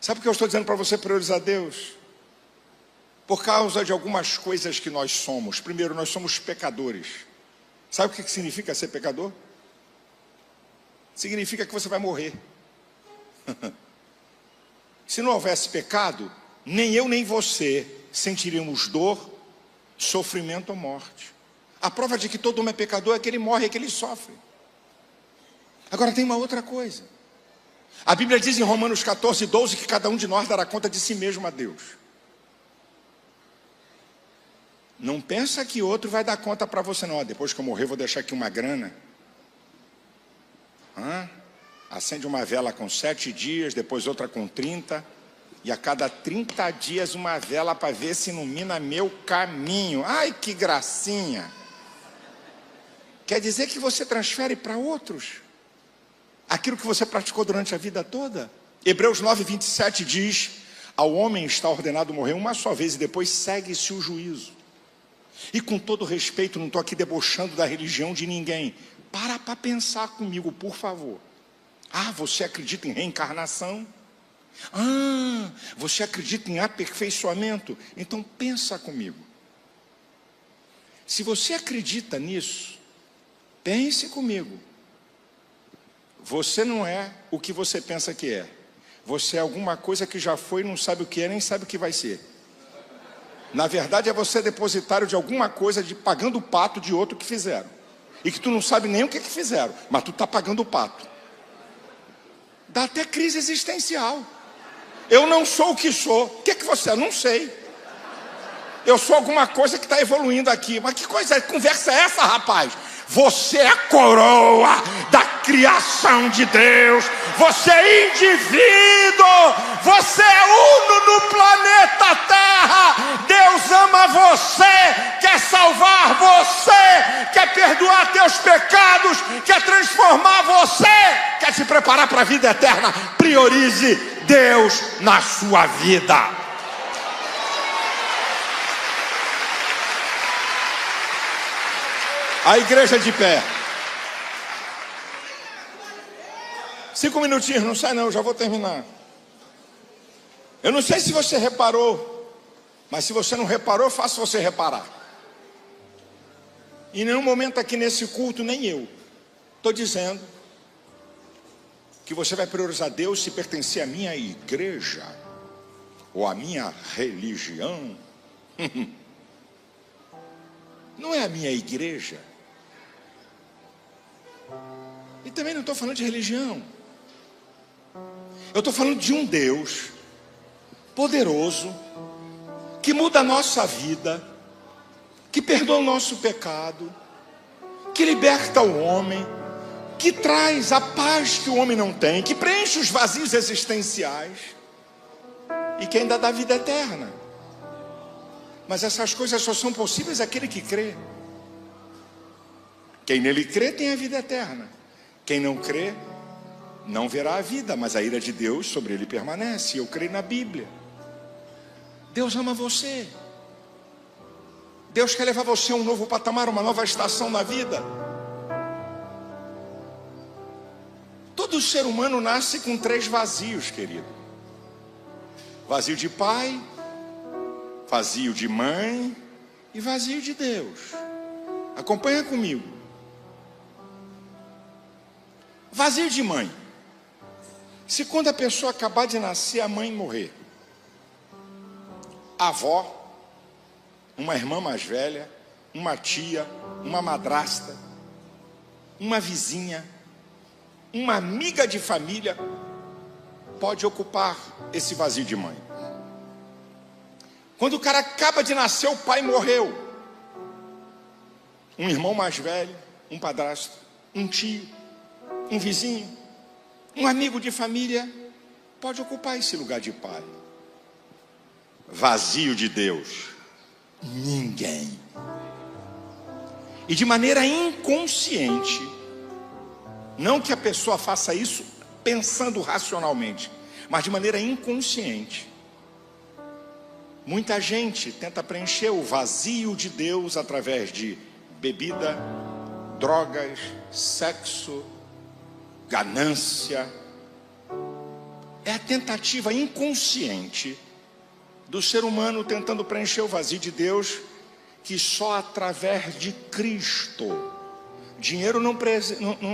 Sabe por que eu estou dizendo para você priorizar Deus? Por causa de algumas coisas que nós somos. Primeiro, nós somos pecadores. Sabe o que significa ser pecador? Significa que você vai morrer. Se não houvesse pecado, nem eu nem você sentiríamos dor, sofrimento ou morte. A prova de que todo homem é pecador é que ele morre, é que ele sofre. Agora tem uma outra coisa. A Bíblia diz em Romanos 14:12 que cada um de nós dará conta de si mesmo a Deus. Não pensa que outro vai dar conta para você, não. Depois que eu morrer, vou deixar aqui uma grana. Acende uma vela com 7 dias, depois outra com 30. E a cada 30 dias uma vela para ver se ilumina meu caminho. Ai, que gracinha. Quer dizer que você transfere para outros aquilo que você praticou durante a vida toda? Hebreus 9:27 diz: ao homem está ordenado morrer uma só vez e depois segue-se o juízo. E com todo respeito, não estou aqui debochando da religião de ninguém. Para pensar comigo, por favor. Você acredita em reencarnação? Você acredita em aperfeiçoamento? Então pensa comigo. Se você acredita nisso, pense comigo. Você não é o que você pensa que é. Você é alguma coisa que já foi, não sabe o que é, nem sabe o que vai ser. Na verdade, é você depositário de alguma coisa, pagando o pato de outro que fizeram. E que tu não sabe nem o que fizeram, mas tu está pagando o pato. Dá até crise existencial. Eu não sou o que sou. O que você é? Não sei. Eu sou alguma coisa que está evoluindo aqui. Mas que conversa é essa, rapaz? Você é a coroa da criação de Deus. Você é indivíduo. Você é uno no planeta Terra. Deus ama você, quer salvar você, quer perdoar teus pecados, quer transformar você, quer te preparar para a vida eterna. Priorize Deus na sua vida. A igreja de pé. 5 minutinhos, não sai não, já vou terminar. Eu não sei se você reparou, mas se você não reparou, eu faço você reparar. Em nenhum momento aqui nesse culto, nem eu, estou dizendo que você vai priorizar Deus se pertencer à minha igreja ou à minha religião. Não é a minha igreja. E também não estou falando de religião. Eu estou falando de um Deus poderoso, que muda a nossa vida, que perdoa o nosso pecado, que liberta o homem, que traz a paz que o homem não tem, que preenche os vazios existenciais e que ainda dá vida eterna. Mas essas coisas só são possíveis àquele que crê. Quem nele crê tem a vida eterna. Quem não crê não verá a vida, mas a ira de Deus sobre ele permanece. Eu creio na Bíblia. Deus ama você. Deus quer levar você a um novo patamar, uma nova estação na vida. Todo ser humano nasce com 3 vazios, querido. Vazio de pai, vazio de mãe e vazio de Deus. Acompanha comigo. Vazio de mãe. Se quando a pessoa acabar de nascer, a mãe morrer, a avó, uma irmã mais velha, uma tia, uma madrasta, uma vizinha, uma amiga de família pode ocupar esse vazio de mãe. Quando o cara acaba de nascer, o pai morreu. Um irmão mais velho, um padrasto, um tio, um vizinho, um amigo de família pode ocupar esse lugar de pai. Vazio de Deus, ninguém. E de maneira inconsciente, não que a pessoa faça isso pensando racionalmente, mas de maneira inconsciente, muita gente tenta preencher o vazio de Deus através de bebida, drogas, sexo, ganância. É a tentativa inconsciente do ser humano tentando preencher o vazio de Deus, que só através de Cristo. Dinheiro não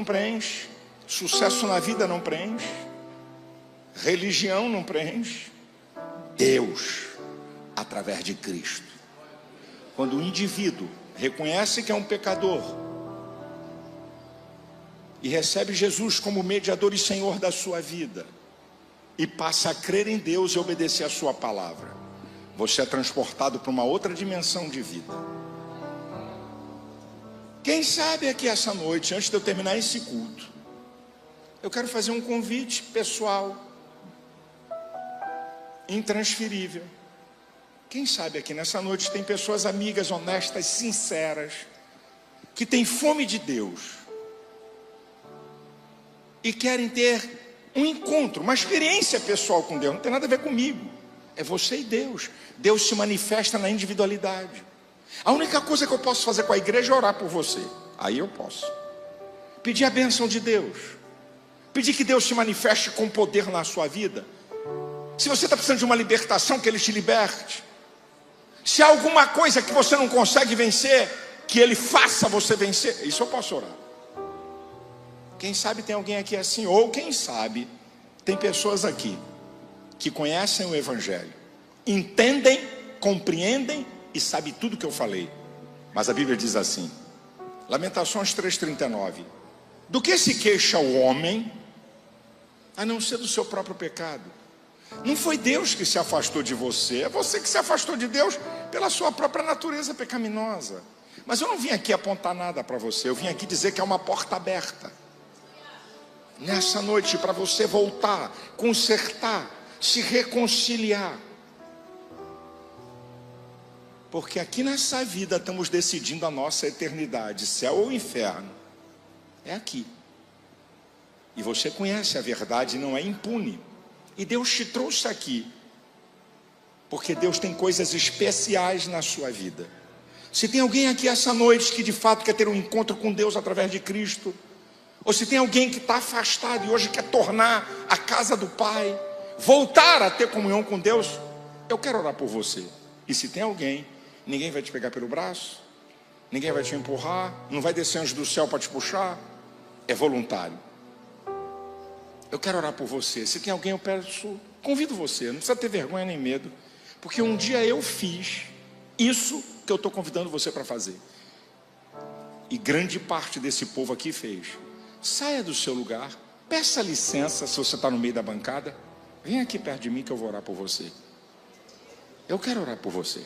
preenche, sucesso na vida não preenche, religião não preenche. Deus, através de Cristo. Quando o indivíduo reconhece que é um pecador e recebe Jesus como mediador e Senhor da sua vida e passa a crer em Deus e obedecer a sua palavra, você é transportado para uma outra dimensão de vida. Quem sabe aqui essa noite, antes de eu terminar esse culto, eu quero fazer um convite pessoal, intransferível. Quem sabe aqui nessa noite tem pessoas amigas, honestas, sinceras, que têm fome de Deus e querem ter um encontro, uma experiência pessoal com Deus. Não tem nada a ver comigo, é você e Deus. Deus se manifesta na individualidade. A única coisa que eu posso fazer com a igreja é orar por você. Aí eu posso pedir a bênção de Deus, pedir que Deus se manifeste com poder na sua vida. Se você está precisando de uma libertação, que Ele te liberte. Se há alguma coisa que você não consegue vencer, que Ele faça você vencer. Isso eu posso orar. Quem sabe tem alguém aqui assim, ou quem sabe tem pessoas aqui que conhecem o Evangelho, entendem, compreendem e sabem tudo que eu falei. Mas a Bíblia diz assim, Lamentações 3,39: do que se queixa o homem, a não ser do seu próprio pecado? Não foi Deus que se afastou de você, é você que se afastou de Deus pela sua própria natureza pecaminosa. Mas eu não vim aqui apontar nada para você, eu vim aqui dizer que é uma porta aberta nessa noite para você voltar, consertar, se reconciliar. Porque aqui nessa vida estamos decidindo a nossa eternidade, céu ou inferno. É aqui. E você conhece a verdade, não é impune. E Deus te trouxe aqui, porque Deus tem coisas especiais na sua vida. Se tem alguém aqui essa noite que de fato quer ter um encontro com Deus através de Cristo, ou se tem alguém que está afastado e hoje quer tornar a casa do Pai, voltar a ter comunhão com Deus, eu quero orar por você. E se tem alguém, ninguém vai te pegar pelo braço, ninguém vai te empurrar, não vai descer anjo do céu para te puxar, é voluntário. Eu quero orar por você. Se tem alguém, eu peço, convido você, não precisa ter vergonha nem medo, porque um dia eu fiz isso que eu estou convidando você para fazer, e grande parte desse povo aqui fez. Saia do seu lugar, peça licença. Se você está no meio da bancada, vem aqui perto de mim que eu vou orar por você. Eu quero orar por você.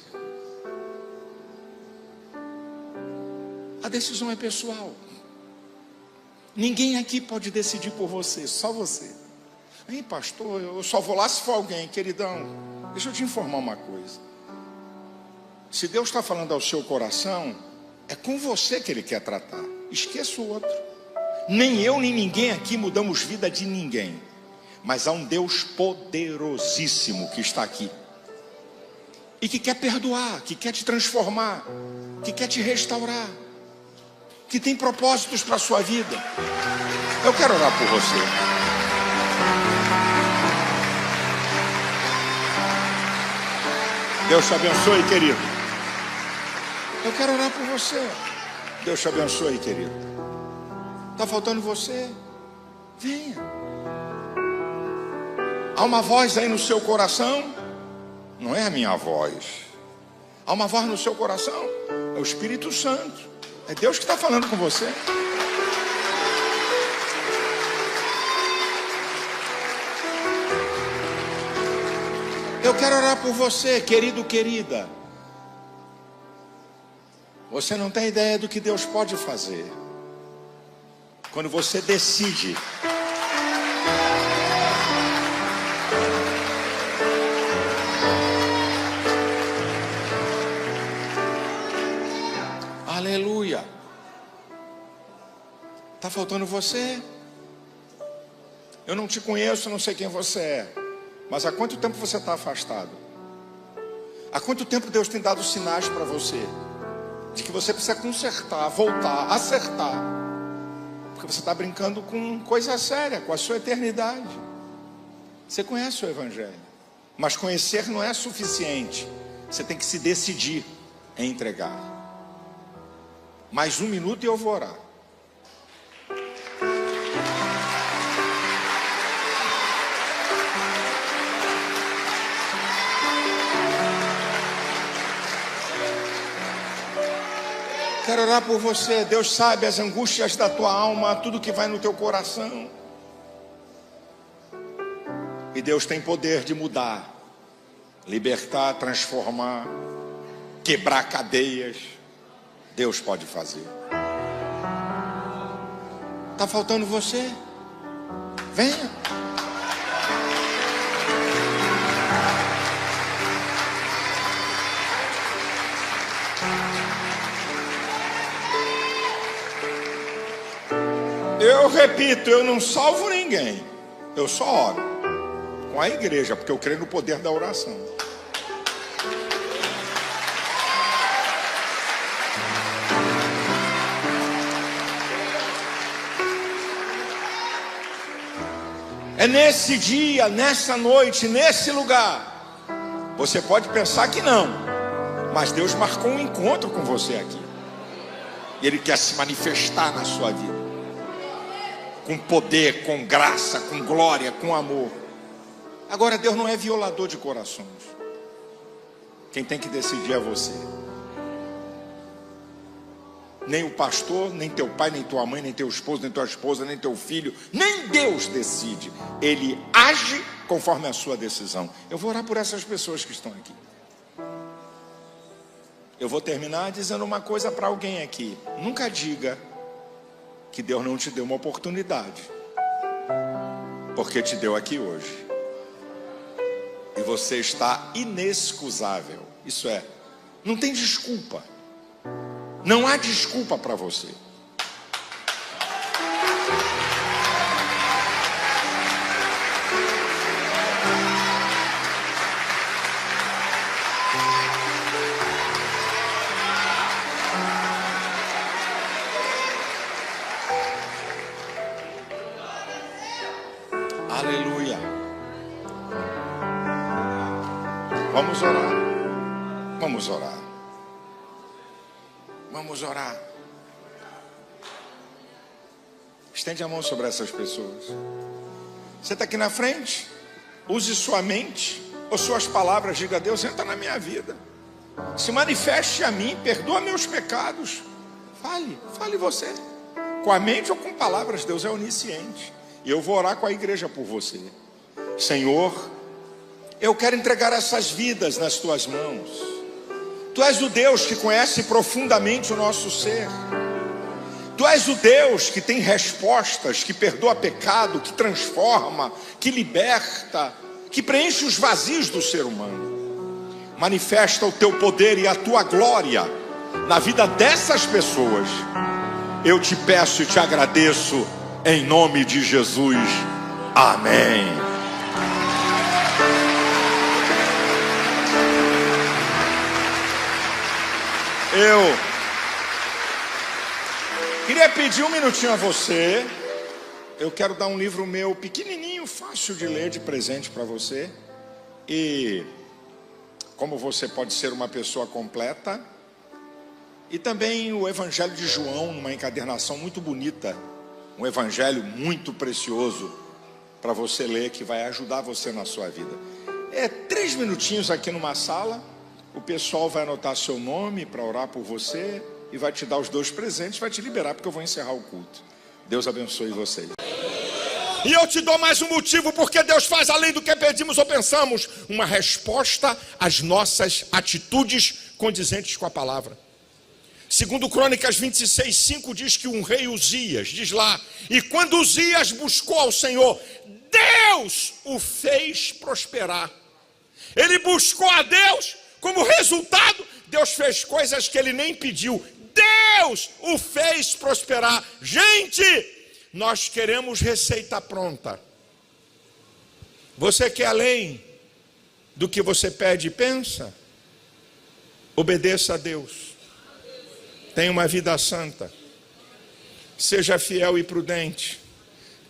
A decisão é pessoal. Ninguém aqui pode decidir por você, só você. Ei, pastor, eu só vou lá se for alguém. Queridão, deixa eu te informar uma coisa. Se Deus está falando ao seu coração, é com você que Ele quer tratar. Esqueça o outro. Nem eu, nem ninguém aqui mudamos vida de ninguém. Mas há um Deus poderosíssimo que está aqui. E que quer perdoar, que quer te transformar, que quer te restaurar, que tem propósitos para a sua vida. Eu quero orar por você. Deus te abençoe, querido. Eu quero orar por você. Deus te abençoe, querido. Está faltando você? Venha. Há uma voz aí no seu coração. Não é a minha voz. Há uma voz no seu coração. É o Espírito Santo. É Deus que está falando com você. Eu quero orar por você, querido, querida. Você não tem ideia do que Deus pode fazer quando você decide aleluia. Está faltando você? Eu não te conheço, não sei quem você é. Mas há quanto tempo você está afastado? Há quanto tempo Deus tem dado sinais para você de que você precisa consertar, voltar, acertar? Porque você está brincando com coisa séria, com a sua eternidade. Você conhece o Evangelho, mas conhecer não é suficiente. Você tem que se decidir em entregar. Mais um minuto e eu vou orar. Quero orar por você. Deus sabe as angústias da tua alma, tudo que vai no teu coração. E Deus tem poder de mudar, libertar, transformar, quebrar cadeias. Deus pode fazer. Está faltando você? Venha. Eu repito, eu não salvo ninguém. Eu só oro com a igreja, porque eu creio no poder da oração. É nesse dia, nessa noite, nesse lugar. Você pode pensar que não, mas Deus marcou um encontro com você aqui. E Ele quer se manifestar na sua vida. Com poder, com graça, com glória, com amor. Agora, Deus não é violador de corações. Quem tem que decidir é você. Nem o pastor, nem teu pai, nem tua mãe, nem teu esposo, nem tua esposa, nem teu filho, nem Deus decide. Ele age conforme a sua decisão. Eu vou orar por essas pessoas que estão aqui. Eu vou terminar dizendo uma coisa para alguém aqui. Nunca diga que Deus não te deu uma oportunidade, porque te deu aqui hoje. E você está inexcusável. Isso é, não tem desculpa. Não há desculpa para você. Aleluia. Vamos orar. Vamos orar. Vamos orar. Estende a mão sobre essas pessoas. Você está aqui na frente. Use sua mente ou suas palavras. Diga a Deus, entra na minha vida. Se manifeste a mim, perdoa meus pecados. Fale você. Com a mente ou com palavras, Deus é onisciente. E eu vou orar com a igreja por você. Senhor, eu quero entregar essas vidas nas tuas mãos. Tu és o Deus que conhece profundamente o nosso ser. Tu Tu és o Deus que tem respostas, que perdoa pecado, que transforma, que liberta, que preenche os vazios do ser humano. Manifesta o teu poder e a tua glória na vida dessas pessoas. Eu te peço e te agradeço em nome de Jesus. Amém. Eu queria pedir um minutinho a você. Eu quero dar um livro meu pequenininho, fácil de ler, de presente para você. E como você pode ser uma pessoa completa. E também o Evangelho de João, uma encadernação muito bonita. Um evangelho muito precioso para você ler, que vai ajudar você na sua vida. 3 minutinhos aqui numa sala. O pessoal vai anotar seu nome para orar por você e vai te dar os 2 presentes, vai te liberar, porque eu vou encerrar o culto. Deus abençoe vocês. E eu te dou mais um motivo, porque Deus faz além do que pedimos ou pensamos, uma resposta às nossas atitudes condizentes com a palavra. Segundo Crônicas 26:5 diz que um rei Uzias, diz lá, e quando Uzias buscou ao Senhor, Deus o fez prosperar. Ele buscou a Deus, como resultado, Deus fez coisas que ele nem pediu. Deus o fez prosperar. Gente, nós queremos receita pronta. Você quer além do que você pede e pensa? Obedeça a Deus. Tenha uma vida santa. Seja fiel e prudente.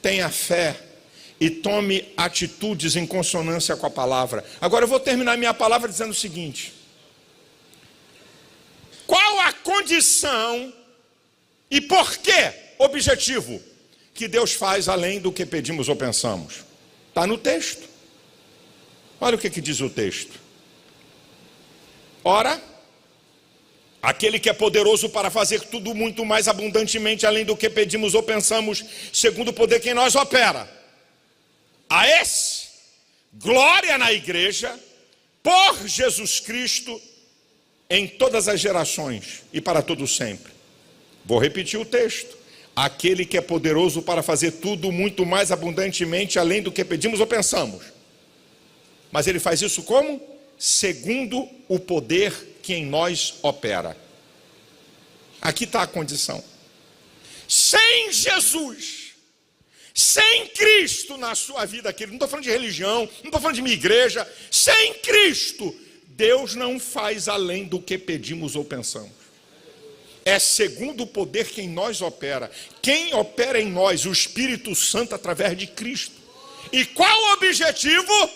Tenha fé. E tome atitudes em consonância com a palavra. Agora eu vou terminar minha palavra dizendo o seguinte. Qual a condição e por que objetivo que Deus faz além do que pedimos ou pensamos? Está no texto. Olha o que diz o texto. Ora, aquele que é poderoso para fazer tudo muito mais abundantemente além do que pedimos ou pensamos, segundo o poder que em nós opera. A esse, glória na igreja, por Jesus Cristo, em todas as gerações e para todo sempre. Vou repetir o texto. Aquele que é poderoso para fazer tudo muito mais abundantemente além do que pedimos ou pensamos. Mas ele faz isso como? Segundo o poder que em nós opera. Aqui está a condição. Sem Jesus, sem Cristo na sua vida, querido, não estou falando de religião, não estou falando de minha igreja, sem Cristo, Deus não faz além do que pedimos ou pensamos. É segundo o poder que em nós opera. Quem opera em nós? O Espírito Santo através de Cristo. E qual o objetivo?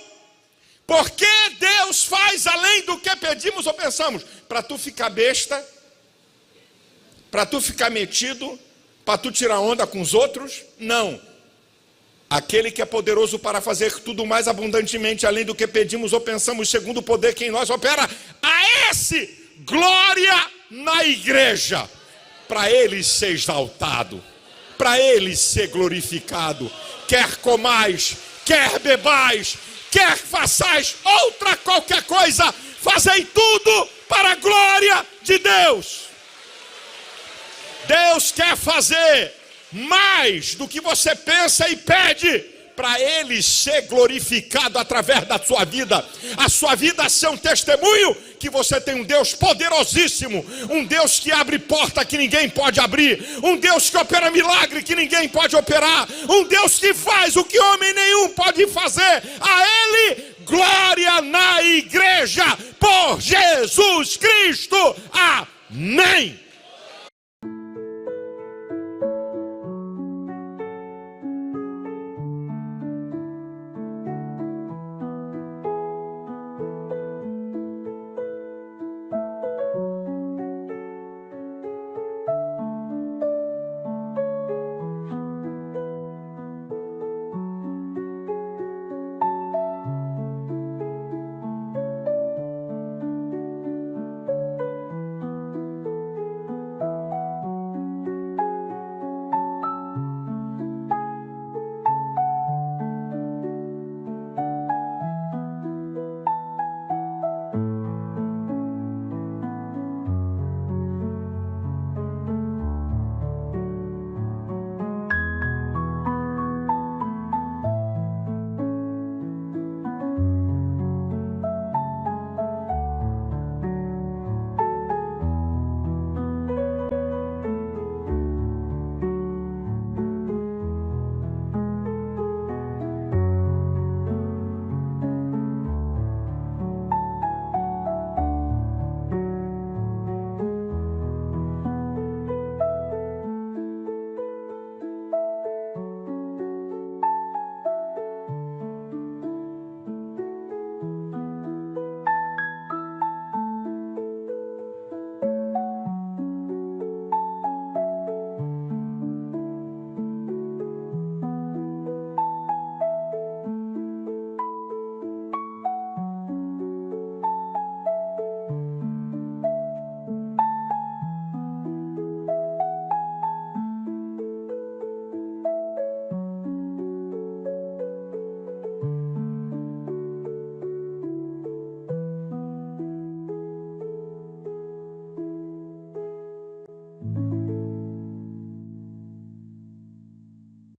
Porque Deus faz além do que pedimos ou pensamos? Para tu ficar besta, para tu ficar metido, para tu tirar onda com os outros? Não. Aquele que é poderoso para fazer tudo mais abundantemente além do que pedimos ou pensamos, segundo o poder que em nós opera, a esse glória na igreja, para ele ser exaltado, para ele ser glorificado. Quer comais, quer bebais, quer façais outra qualquer coisa, fazei tudo para a glória de Deus. Deus quer fazer mais do que você pensa e pede, para ele ser glorificado através da sua vida. A sua vida ser um testemunho que você tem um Deus poderosíssimo, um Deus que abre porta que ninguém pode abrir, um Deus que opera milagre que ninguém pode operar, um Deus que faz o que homem nenhum pode fazer. A ele glória na igreja por Jesus Cristo. Amém.